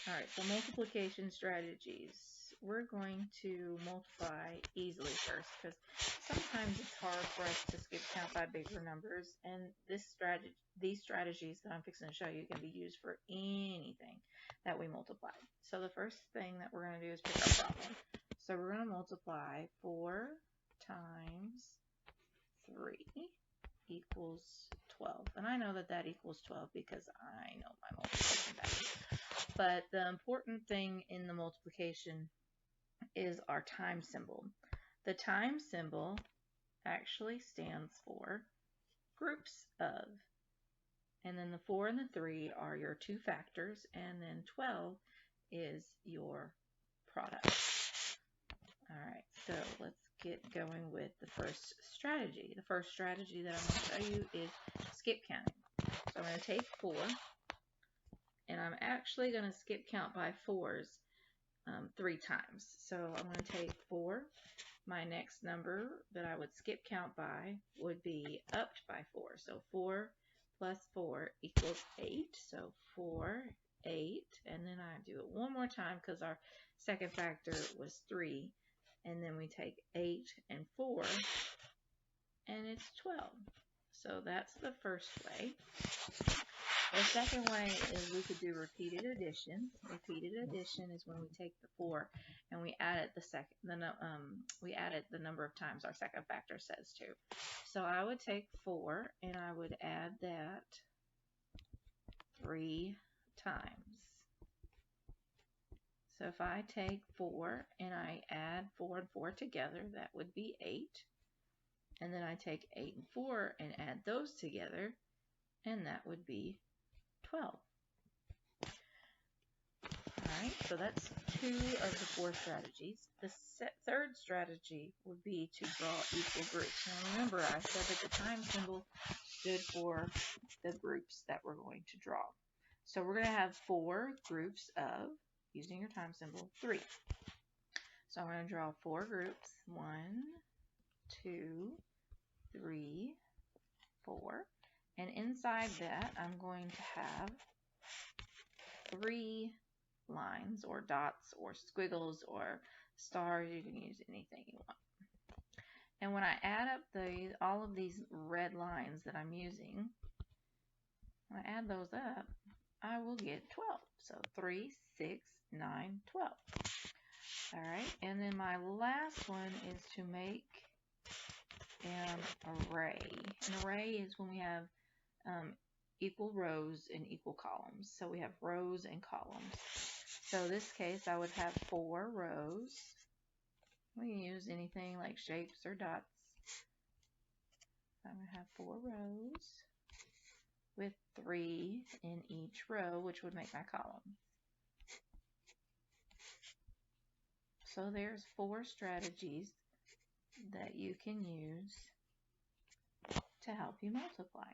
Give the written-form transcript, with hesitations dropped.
Alright, so multiplication strategies. We're going to multiply easily first because sometimes it's hard for us to skip count by bigger numbers, and these strategies that I'm fixing to show you can be used for anything that we multiply. So the first thing that we're going to do is pick our problem. So we're going to multiply 4 times 3 equals 12. And I know that that equals 12 because I know my multiplication value. But the important thing in the multiplication is our time symbol. The time symbol actually stands for groups of. And then the 4 and the 3 are your two factors, and then 12 is your product. Alright, so let's get going with the first strategy. The first strategy that I'm going to show you is skip counting. So I'm going to take 4, and I'm actually going to skip count by 4s 3 times. So I'm going to take 4. My next number that I would skip count by would be upped by 4. So 4 plus 4 equals 8. So 4, 8, and then I do it one more time because our second factor was 3. And then we take 8 and 4, and it's 12. So that's the first way. The second way is we could do repeated addition. Repeated addition is when we take the 4 and we add it the number of times our second factor says to. So I would take 4 and I would add that 3 times. So if I take 4 and I add 4 and 4 together, that would be 8. And then I take 8 and 4 and add those together, and that would be 12. Alright, so that's 2 of the 4 strategies. The third strategy would be to draw equal groups. Now remember, I said that the time symbol stood for the groups that we're going to draw. So we're going to have 4 groups of, using your time symbol, 3. So I'm going to draw 4 groups. 1, 2, 3, 4. And inside that, I'm going to have 3 lines or dots or squiggles or stars. You can use anything you want. And when I add up all of these red lines that I'm using, when I add those up, I will get 12. So 3, 6, 9, 12. Alright, and then my last one is to make an array. An array is when we have equal rows and equal columns. So we have rows and columns. So in this case, I would have 4 rows. We can use anything like shapes or dots. I'm going to have 4 rows with 3 in each row, which would make my column. So there's 4 strategies that you can use to help you multiply.